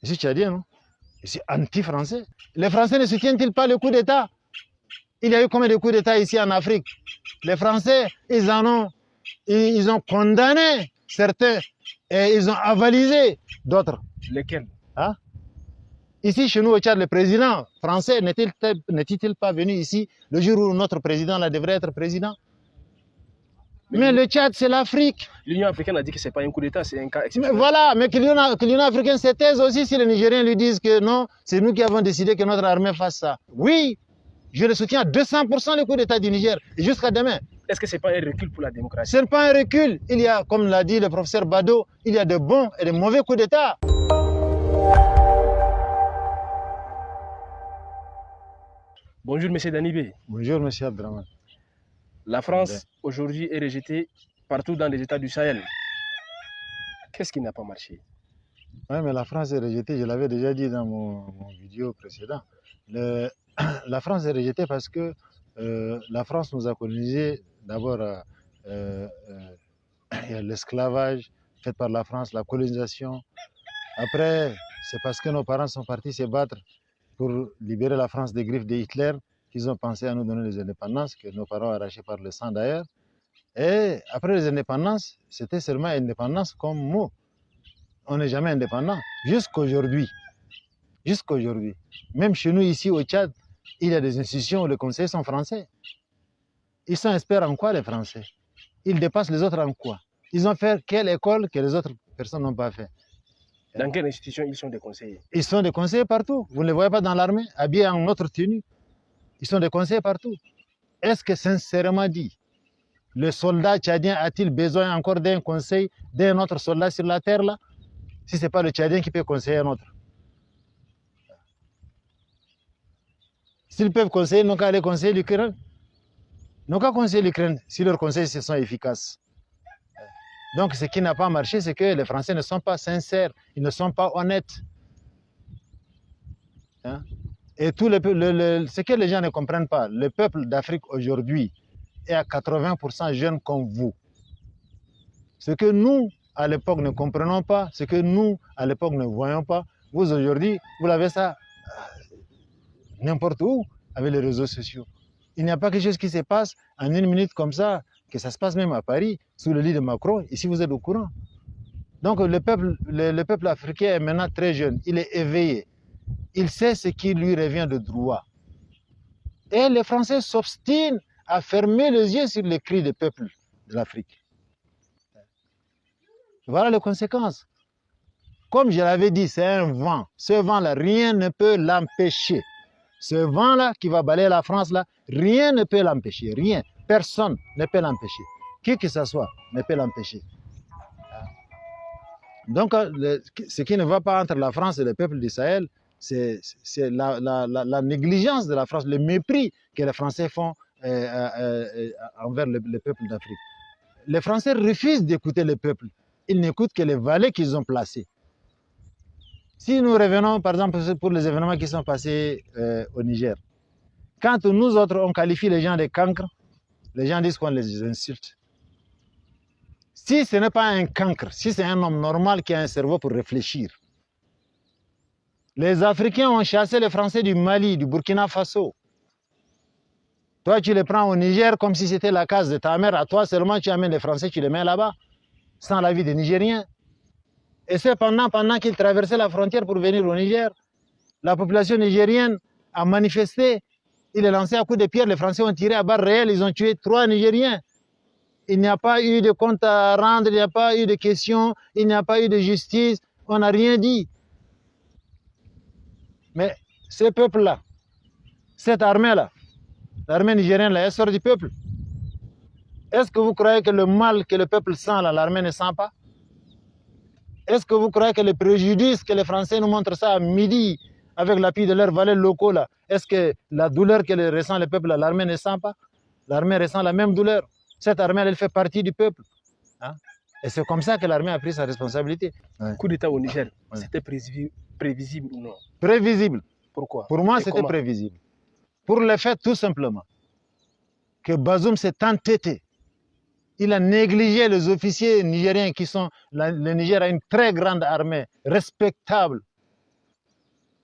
Je suis tchadien, non? Je suis anti-français. Les Français ne soutiennent-ils pas le coup d'État? Il y a eu combien de coups d'État ici en Afrique? Les Français, ils ont condamné certains et ils ont avalisé d'autres. Lesquels? Hein? Ici, chez nous au Tchad, le président français n'est-il pas venu ici le jour où notre président là, devrait être président? Mais le Tchad, c'est l'Afrique. L'Union africaine a dit que ce n'est pas un coup d'État, c'est un cas exceptionnel. Mais voilà, mais que l'Union africaine se taise aussi si les Nigériens lui disent que non, c'est nous qui avons décidé que notre armée fasse ça. Oui, je le soutiens à 200% le coup d'État du Niger, jusqu'à demain. Est-ce que ce n'est pas un recul pour la démocratie? Ce n'est pas un recul. Il y a, comme l'a dit le professeur Bado, il y a de bons et de mauvais coups d'État. Bonjour, M. Danibé. Bonjour, M. Abdraman. La France, aujourd'hui, est rejetée partout dans les États du Sahel. Qu'est-ce qui n'a pas marché? Oui, mais la France est rejetée, je l'avais déjà dit dans mon vidéo précédent. La France est rejetée parce que la France nous a colonisés. D'abord, il y a l'esclavage fait par la France, la colonisation. Après, c'est parce que nos parents sont partis se battre pour libérer la France des griffes de Hitler qu'ils ont pensé à nous donner les indépendances, que nos parents ont arrachées par le sang d'ailleurs. Et après les indépendances, c'était seulement indépendance comme mot. On n'est jamais indépendant, jusqu'aujourd'hui. Jusqu'aujourd'hui. Même chez nous, ici au Tchad, il y a des institutions où les conseillers sont français. Ils sont experts en quoi, les Français? Ils dépassent les autres en quoi? Ils ont fait quelle école que les autres personnes n'ont pas fait? Dans quelle institution ils sont des conseillers? Ils sont des conseillers partout. Vous ne les voyez pas dans l'armée, habillés en notre tenue. Ils sont des conseillers partout. Est-ce que, sincèrement dit, le soldat tchadien a-t-il besoin encore d'un conseil d'un autre soldat sur la terre, là? Si ce n'est pas le Tchadien qui peut conseiller un autre. S'ils peuvent conseiller, ils n'ont qu'à aller conseiller l'Ukraine. Ils n'ont qu'à conseiller l'Ukraine si leurs conseils sont efficaces. Donc, ce qui n'a pas marché, c'est que les Français ne sont pas sincères, ils ne sont pas honnêtes. Hein? Et tout ce que les gens ne comprennent pas, le peuple d'Afrique aujourd'hui est à 80% jeune comme vous. Ce que nous, à l'époque, ne comprenons pas, ce que nous, à l'époque, ne voyons pas, vous, aujourd'hui, vous l'avez ça n'importe où avec les réseaux sociaux. Il n'y a pas quelque chose qui se passe en une minute comme ça, que ça se passe même à Paris, sous le lit de Macron, ici vous êtes au courant. Donc le peuple africain est maintenant très jeune, il est éveillé, il sait ce qui lui revient de droit. Et les Français s'obstinent à fermer les yeux sur les cris des peuples de l'Afrique. Voilà les conséquences. Comme je l'avais dit, c'est un vent. Ce vent-là, rien ne peut l'empêcher. Ce vent-là qui va balayer la France, là, rien ne peut l'empêcher. Rien. Personne ne peut l'empêcher. Qui que ce soit ne peut l'empêcher. Donc, ce qui ne va pas entre la France et le peuple du Sahel, c'est la négligence de la France, le mépris que les Français font envers le peuple d'Afrique. Les Français refusent d'écouter le peuple. Ils n'écoutent que les valets qu'ils ont placés. Si nous revenons, par exemple, pour les événements qui sont passés au Niger, quand nous autres, on qualifie les gens de cancres, les gens disent qu'on les insulte. Si ce n'est pas un cancre, si c'est un homme normal qui a un cerveau pour réfléchir, les Africains ont chassé les Français du Mali, du Burkina Faso. Toi, tu les prends au Niger comme si c'était la case de ta mère. À toi seulement, tu amènes les Français, tu les mets là-bas, sans l'avis des Nigériens. Et c'est pendant qu'ils traversaient la frontière pour venir au Niger, la population nigérienne a manifesté, il est lancé à coups de pierre, les Français ont tiré à balles réelles, ils ont tué 3 Nigériens. Il n'y a pas eu de compte à rendre, il n'y a pas eu de questions, il n'y a pas eu de justice, on n'a rien dit. Mais ce peuple-là, cette armée-là, l'armée nigérienne, là, elle sort du peuple. Est-ce que vous croyez que le mal que le peuple sent, l'armée ne sent pas? Est-ce que vous croyez que le préjudice que les Français nous montrent ça à midi, avec l'appui de leurs valets locaux, là, est-ce que la douleur que ressent le peuple, l'armée ne sent pas? L'armée ressent la même douleur. Cette armée, elle fait partie du peuple. Hein? Et c'est comme ça que l'armée a pris sa responsabilité. Ouais. Coup d'État au Niger, ouais. C'était prévisible ou non? Prévisible. Pourquoi? Pour moi, c'était prévisible. Pour le fait, tout simplement, que Bazoum s'est entêté. Il a négligé les officiers nigériens qui sont... Le Niger a une très grande armée, respectable.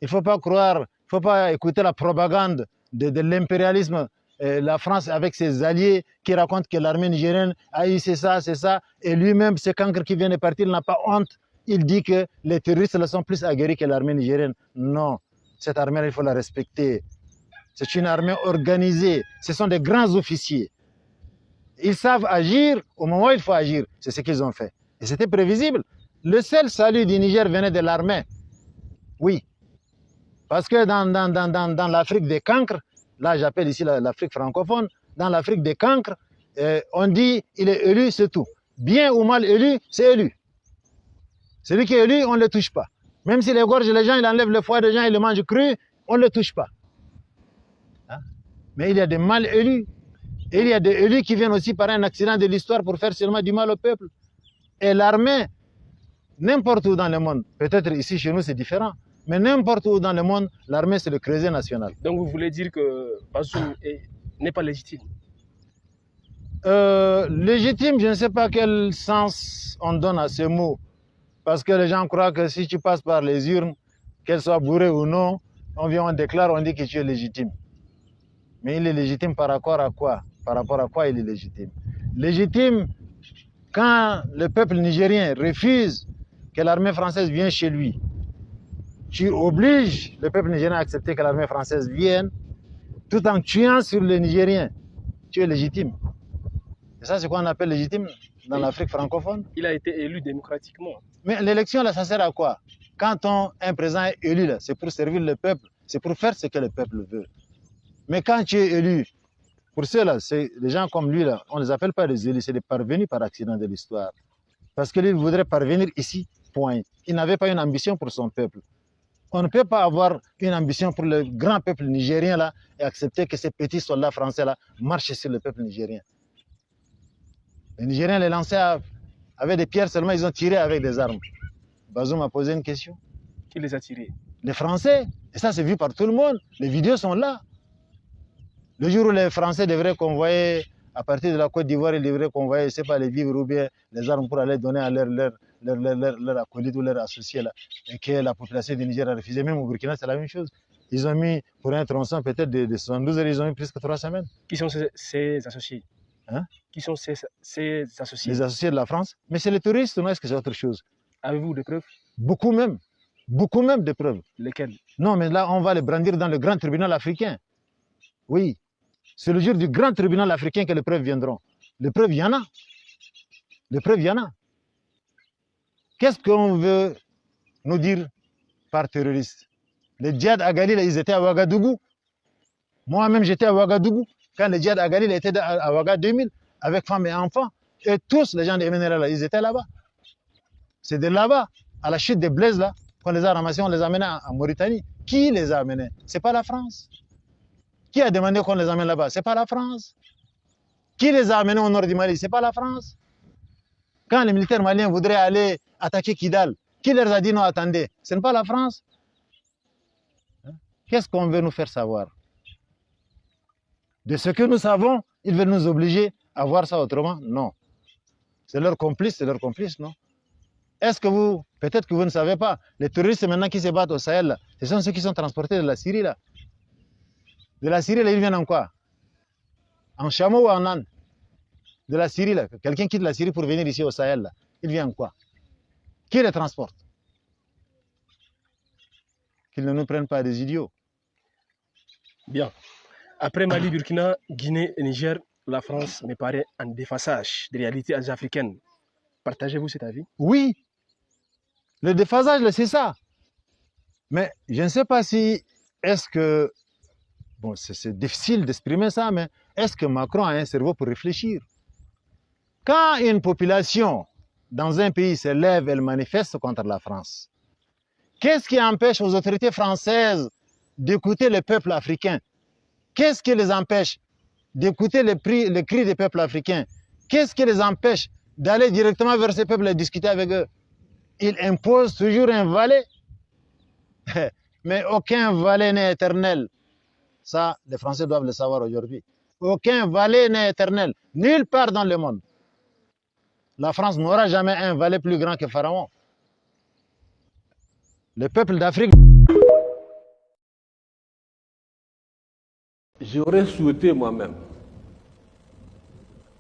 Il ne faut pas croire, il ne faut pas écouter la propagande de l'impérialisme. La France avec ses alliés qui racontent que l'armée nigérienne a eu c'est ça. Et lui-même, ce cancre qui vient de partir, il n'a pas honte. Il dit que les terroristes là, sont plus aguerris que l'armée nigérienne. Non, cette armée, il faut la respecter. C'est une armée organisée. Ce sont des grands officiers. Ils savent agir au moment où il faut agir. C'est ce qu'ils ont fait. Et c'était prévisible. Le seul salut du Niger venait de l'armée. Oui. Parce que dans l'Afrique des cancres, là j'appelle ici l'Afrique francophone, dans l'Afrique des cancres, on dit il est élu, c'est tout. Bien ou mal élu, c'est élu. Celui qui est élu, on ne le touche pas. Même s'il égorge les gens, il enlève le foie des gens, il le mange cru, on ne le touche pas. Hein? Mais il y a des mal élus. Et il y a des élus qui viennent aussi par un accident de l'histoire pour faire seulement du mal au peuple. Et l'armée, n'importe où dans le monde, peut-être ici chez nous c'est différent, mais n'importe où dans le monde, l'armée c'est le creuset national. Donc vous voulez dire que Bazoum n'est pas légitime? Légitime, je ne sais pas quel sens on donne à ce mot. Parce que les gens croient que si tu passes par les urnes, qu'elles soient bourrées ou non, on vient, on déclare, on dit que tu es légitime. Mais il est légitime par rapport à quoi? Par rapport à quoi il est légitime? Légitime quand le peuple nigérien refuse que l'armée française vienne chez lui. Tu obliges le peuple nigérien à accepter que l'armée française vienne tout en tuant sur les Nigériens. Tu es légitime. Et ça, c'est quoi on appelle légitime dans l'Afrique francophone? Il a été élu démocratiquement. Mais l'élection, là, ça sert à quoi? Quand un président est élu, là, c'est pour servir le peuple, c'est pour faire ce que le peuple veut. Mais quand tu es élu, pour ceux-là, les gens comme lui, là, on ne les appelle pas des élus, c'est des parvenus par accident de l'histoire. Parce que lui voudrait parvenir ici, point. Il n'avait pas une ambition pour son peuple. On ne peut pas avoir une ambition pour le grand peuple nigérien là, et accepter que ces petits soldats français là marchent sur le peuple nigérien. Les Nigériens les lançaient avec des pierres seulement, ils ont tiré avec des armes. Bazoum m'a posé une question. Qui les a tirés? Les Français. Et ça, c'est vu par tout le monde. Les vidéos sont là. Le jour où les Français devraient convoyer, à partir de la Côte d'Ivoire, ils devraient convoyer, je ne sais pas, les vivres ou bien les armes pour aller donner à leur acolyte ou leur associé, là, et que la population du Niger a refusé. Même au Burkina, c'est la même chose. Ils ont mis, pour un tronçon peut-être de 72 heures, ils ont mis presque 3 semaines. Qui sont ces associés? Hein? Qui sont ces associés? Les associés de la France. Mais c'est les touristes, non? Est-ce que c'est autre chose? Avez-vous des preuves? Beaucoup même. Beaucoup même de preuves. Lesquelles? Non, mais là, on va les brandir dans le grand tribunal africain. Oui. C'est le jour du grand tribunal africain que les preuves viendront. Les preuves, il y en a. Les preuves, il y en a. Qu'est-ce qu'on veut nous dire par terroriste? Les djihad à Galil, ils étaient à Ouagadougou. Moi-même, j'étais à Ouagadougou. Quand les djihad à Galil étaient à Ouaga 2000, avec femmes et enfants. Et tous les gens de MNLA, ils étaient là-bas. C'est de là-bas, à la chute des Blaise, là, qu'on les a ramassés, on les a amenés en Mauritanie. Qui les a amenés? Ce n'est pas la France. Qui a demandé qu'on les amène là-bas? Ce n'est pas la France. Qui les a amenés au nord du Mali? Ce n'est pas la France. Quand les militaires maliens voudraient aller attaquer Kidal, qui leur a dit non, attendez? Ce n'est pas la France. Qu'est-ce qu'on veut nous faire savoir? De ce que nous savons, ils veulent nous obliger à voir ça autrement? Non. C'est leur complice, non? Est-ce que vous, peut-être que vous ne savez pas, les terroristes maintenant qui se battent au Sahel, là, ce sont ceux qui sont transportés de la Syrie, là. De la Syrie, là, ils viennent en quoi? En chameau ou en âne? De la Syrie, là. Quelqu'un quitte la Syrie pour venir ici au Sahel, là. Il vient en quoi? Qui les transporte? Qu'ils ne nous prennent pas des idiots. Bien. Après Mali, Burkina, Guinée et Niger, la France me paraît en déphasage des réalités africaines. Partagez-vous cet avis? Oui. Le déphasage, c'est ça. Mais je ne sais pas si, est-ce que, bon, c'est difficile d'exprimer ça, mais est-ce que Macron a un cerveau pour réfléchir? Quand une population dans un pays se lève, elle manifeste contre la France, qu'est-ce qui empêche aux autorités françaises d'écouter le peuple africain? Qu'est-ce qui les empêche d'écouter les cris des peuples africains? Qu'est-ce qui les empêche d'aller directement vers ces peuples et discuter avec eux? Ils imposent toujours un valet. Mais aucun valet n'est éternel. Ça, les Français doivent le savoir aujourd'hui. Aucun valet n'est éternel. Nulle part dans le monde. La France n'aura jamais un valet plus grand que Pharaon. Le peuple d'Afrique J'aurais souhaité moi-même,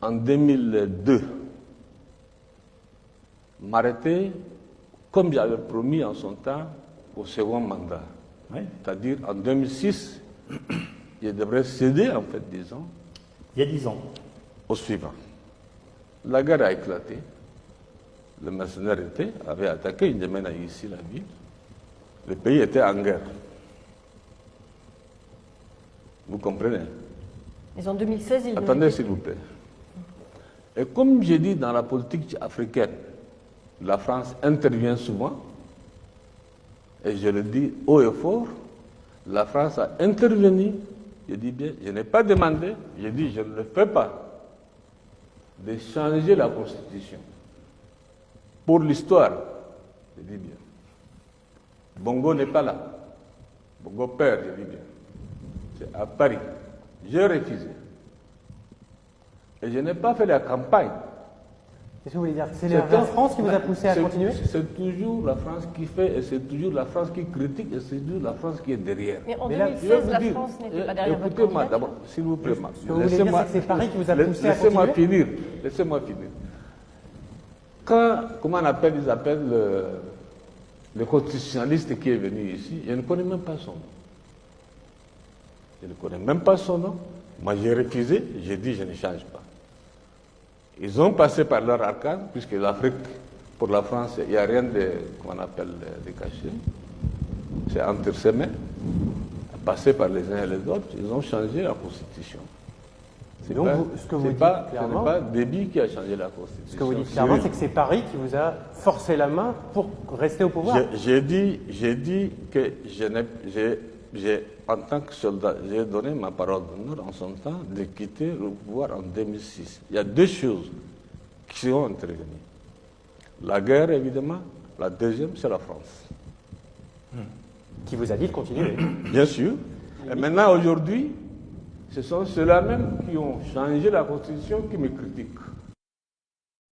en 2002, m'arrêter, comme j'avais promis en son temps, au second mandat. Oui. C'est-à-dire, en 2006, je devrais céder, en fait, disons, Il y a 10 ans. au suivant. La guerre a éclaté. Le mercenaire avait attaqué, il mène ici la ville. Le pays était en guerre. Vous comprenez? Mais en 2016, il Attendez, s'il vous plaît. Et comme j'ai dit, dans la politique africaine, la France intervient souvent, et je le dis haut et fort, la France a intervenu, je dis bien, je n'ai pas demandé, je dis je ne le fais pas, de changer la Constitution. Pour l'histoire, je dis bien. Bongo n'est pas là. Bongo père, je dis bien. C'est à Paris. J'ai refusé. Et je n'ai pas fait la campagne. Qu'est-ce que vous voulez dire? C'est la France qui vous a poussé à continuer? C'est toujours la France qui fait, et c'est toujours la France qui critique, et c'est toujours la France qui est derrière. Mais en Mais là, 2016, la France n'était pas derrière votre Écoutez-moi candidature. d'abord, s'il vous plaît. Ce que vous voulez dire, c'est que c'est Paris qui vous a poussé à Laissez-moi continuer? finir. Laissez-moi finir. Quand, comment on appelle, ils appellent le constitutionnaliste qui est venu ici, je ne connais même pas son nom. Je ne connais même pas son nom. Moi, j'ai refusé, j'ai dit je ne change pas. Ils ont passé par leur arcane, puisque l'Afrique, pour la France, il n'y a rien de, comment on appelle, de caché. C'est entre ses mains. Passé par les uns et les autres, ils ont changé la Constitution. C'est Donc, pas, ce que vous c'est dites pas, ce clairement- n'est pas Déby qui a changé la Constitution. Ce que vous dites clairement, c'est que c'est Paris qui vous a forcé la main pour rester au pouvoir. J'ai dit que en tant que soldat, j'ai donné ma parole d'honneur en son temps de quitter le pouvoir en 2006. Il y a deux choses qui sont intervenues. La guerre, évidemment. La deuxième, c'est la France. Qui vous a dit de continuer. Bien sûr. Et maintenant, aujourd'hui, ce sont ceux-là même qui ont changé la Constitution qui me critiquent.